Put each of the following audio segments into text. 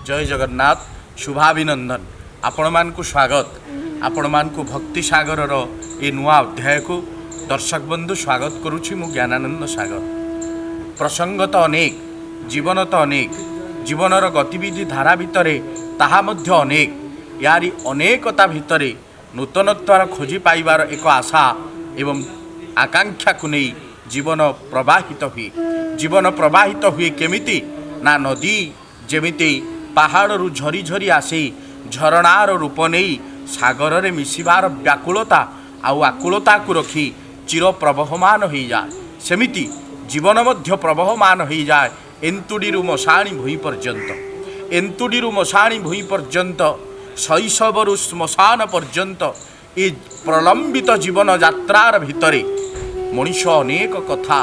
जय जगन्नाथ शुभाभिनंदन आपण मानकु स्वागत आपण मानकु भक्ति सागर ये नुआ अध्याय को दर्शक बंधु स्वागत करुछि मु ज्ञानानंद सागर। प्रसंग तो अनेक जीवन तो अनेक जीवनर गतिविधि धारा भितरे ताहा मध्य अनेक यारी अनेकता भितरे नूतनत्वर खोजी पाइबार एक आशा एवं आकांक्षा को नहीं जीवन प्रवाहित हुए केमिति ना नदी जेमिति पहाड़ू झरी झरी आसी झरणार रूप नहीं सागर रे मिसिबार व्याकुलता आउ आकुलता को रखी चिर प्रवहमान हो जाए सेमिति जीवन मध्य प्रवहमान हो जाए एंतुडीरू मशाणी भूई पर्यंत एंतुडीरू मशाणी भूई पर्यंत शैशवरु श्मशान पर्यंत ये प्रलंबित जीवन यात्रार भितरे मनुष्य अनेक कथा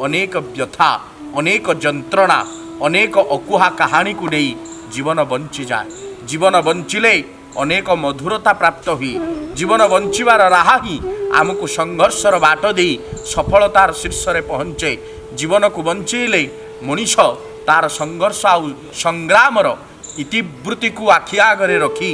अनेक व्यथा अनेक जंत्रणा अनेक अकुहा कहानी को नहीं जीवन बंची जाए। जीवन बंचिले अनेक मधुरता प्राप्त हुई। जीवन बंचिबार राह ही आमको संघर्षर बाट दे सफलतार शीर्ष रे पहुँचे। जीवन को बंचेले मनीष तार संघर्ष आउ संग्रामर इतिवृत्ति को आखि आगे रखी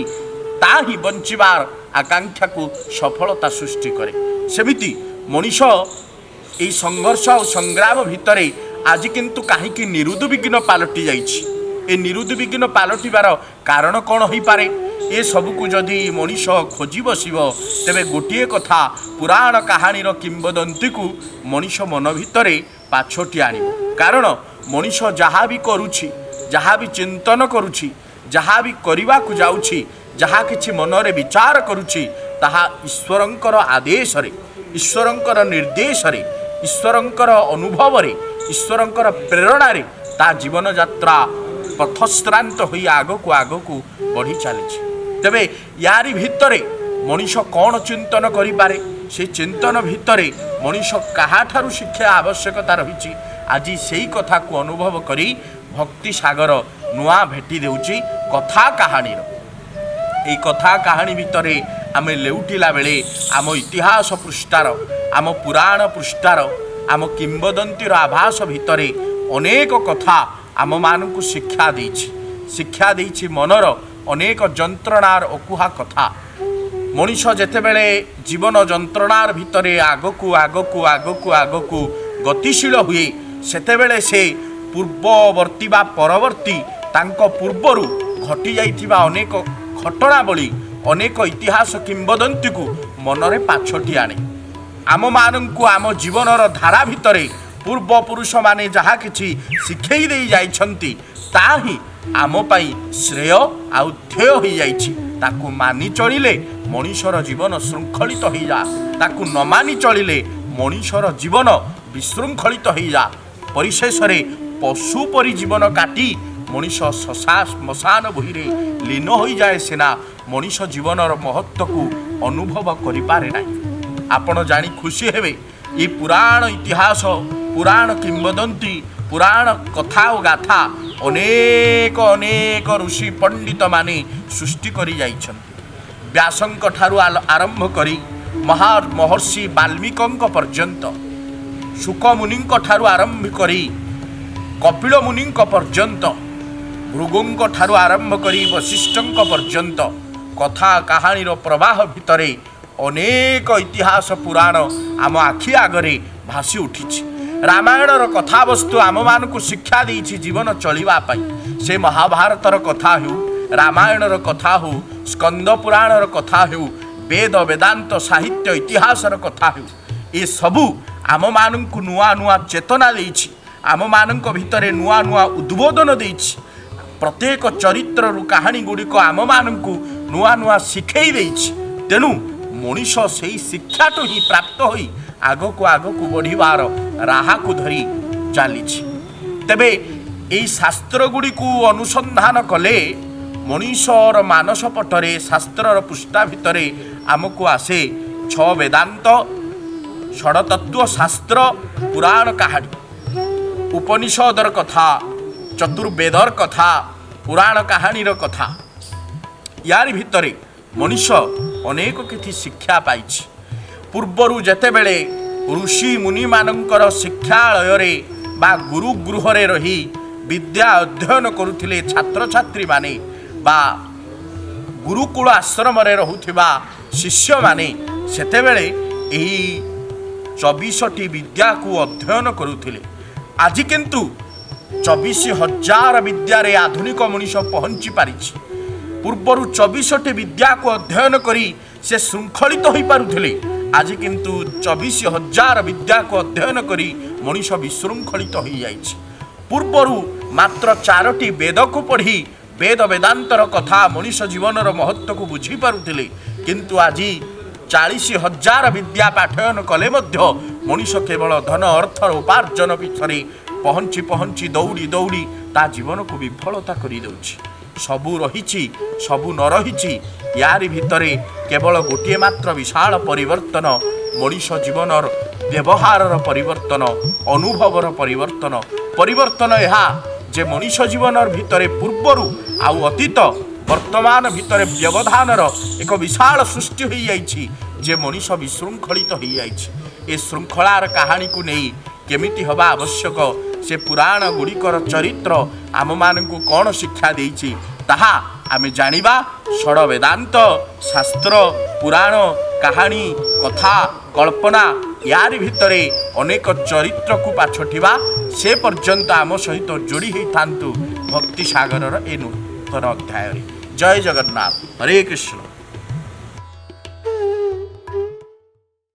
ता ही बंचिबार आकांक्षा को सफलता सृष्टि करे। सेमिति मनीष यही संघर्ष और संग्राम भितरे आज किंतु कहीं निरुद्विग्न पलटि जाइछि। ए निरुद्विग्न पलटिबार कारण कौन हो पारे ए सबको जदि मनीष खोजी बसिब तेबे गोटे कथा पुराण कहानीर किंबदंती को मनीष मन भितरे पाछोटी आनिब। कारण मनीष जहाँ भी करुछि जहाँ भी चिंतन करुछि जहाँ भी करने को जाउछि जहाँ किछि मनरे विचार करुछि ताहा ईश्वरंकर आदेश रे ईश्वरंकर निर्देश रे ईश्वरंकर अनुभव रे ईश्वरंकर प्रेरणा रे ता जीवन यात्रा पथश्रांत होई आगो को बढ़ी चली। तेबे यारी भितरे मनीष कौन चिंतन करि पारे से चिंतन भितरे मनीष काहाठारु शिक्षा आवश्यकता रही आज से कथा को अनुभव करी भक्ति सागर नुआ भेटी देउची कथा कहानीर। এই कथा कहानी भितरे आमे लेउटिला बेले आम इतिहास पृष्ठार आम पुराण पृष्ठार आम किंबदंतीर आभास भितरे अनेक कथा आम मानकु शिक्षा देइछि मनर अनेक जंत्रणार अकुहा कथा। मनीष जेतेबेले जीवन जंत्रणार भितरे आगकु आगकु आगकु आगकु गतिशील हुए सेतेबेले से पूर्ववर्ती बा परवर्ती तांको पूर्वरु घटी जाइथिबा अनेक घटनावली अनेक इतिहास किंबदंती को मनरे पाछोटी आने। आम मानकु आम जीवनर धारा भितरे पूर्व पुरुष माने जहा किछि शिखई दे जाइछंती ताही आम पाई श्रेय आउ ध्येय हो जाइछि। ताकू मानि चलिले मनीषर जीवन श्रृंखलित हो जा ताकू न मानि चलिले मनीषर जीवन विशृंखलित हो जा। परिशेष रे पशु परि जीवन काटी मनीष शशा श्मशान भूरे लीन हो जाए सिना मनीष जीवनर महत्व को अनुभव करि पारे नाही। आपण जानी खुशी हेबे ये पुराण इतिहास पुराण किंबदंती पुराण कथा और गाथा अनेक अनेक ऋषि पंडित माने सृष्टि करि जाइछन्ति। व्यासंक ठारू आरंभ करी महर्षि वाल्मीकंक पर्यंत शुक मुनिंक ठारू आरंभ करी कपिल मुनिंक पर्यंत भृगुंक ठारू आरंभ करी वशिष्ठंक पर्यंत कथा कहानीर प्रवाह भितरे अनेक इतिहास पुराण आम आखि आगरे भासी उठिछि। रामायणर कथा वस्तु आम मानकु शिक्षा देइछि जीवन चलिबा पई। से महाभारतर कथा हो रामायणर कथा हो स्कंद पुराणर कथा हो वेद वेदांत साहित्य इतिहासर कथा हो ए सबु आम मानकु नुआ नुआ चेतना देइछि। आम मानक भितरे नुआ नुआ उद्बोधन देइछि। प्रत्येक चरित्र रु कहानी गुड़िक आम मानकु नुआ नुआ शिखई देइछि। तेणु मनीष से शिक्षा तो ही प्राप्त होई आगको बढ़िबार राह को धरी चली। तेबे यही शास्त्र गुड़ी को अनुसंधान कले मनीषर मानस पटरे शास्त्रर पृष्ठा भितरे आमको आसे 6 वेदांत षडतत्व शास्त्र पुराण कहानी उपनिषदर कथा चतुर्वेदर कथा पुराण कहानीर कथा यार भितरे मनीष अनेक किछि शिक्षा पाइछि। पूर्वरु जेतेबेले ऋषि मुनि मानकर शिक्षालय रे बा गुरु गृह रे रही विद्या अध्ययन करुथिले छात्र छात्री माने बा गुरुकुल आश्रम रे रहुथिबा शिष्य माने सेतेबेले एही 24टी विद्या को अध्ययन करुथिले। आज किंतु 24,000 विद्या रे आधुनिक मनीष पहुंची पारिछि। पूर्वर 24टी विद्या को अध्ययन करी से श्रृंखलित हो पारुथिले। आज किंतु 24,000 विद्या को अध्ययन करी मनीष विशृंखलित हो जाइछि। पूर्वर मात्र 4टी वेद को पढ़ी वेद वेदांतर कथा मनीष जीवनर महत्व को बुझी पारुथिले, किंतु आज 40,000 विद्या पाठयन कले मध्य मनीष केवल धन अर्थर उपार्जन पिछरे पहुंची पहुंची दौड़ी दौड़ी ता जीवन को विफलता करी दउछि। सबू रहिछि सबू न रहिछि, यारी भितरे केवल गोटे मात्र विशाल परिवर्तन मनीष जीवनर व्यवहारर परिवर्तन, अनुभवर परिवर्तन। परिवर्तन यह जे मनीष जीवनर भितरे पूर्वरु आउ अतीत वर्तमान भितरे व्यवधानर एक विशाल सृष्टि हो जाइछि, जे मनीष विशृंखलित हो जाइछि। ए श्रृंखलार कहानी को नहीं केमिति हवा आवश्यक, से पुराण गुड़िकर चरित्र आम मानकु कौन शिक्षा देइछि ताहा आमे जानिबा। षड वेदांत शास्त्र पुराण कहानी कथा कल्पना यारी भितरे अनेक चरित्र को पाछटिबा से पर्यंत आम सहित जोड़ी होई थांतु भक्ति सागरर ए नूतन अध्याय। जय जगन्नाथ, हरे कृष्ण।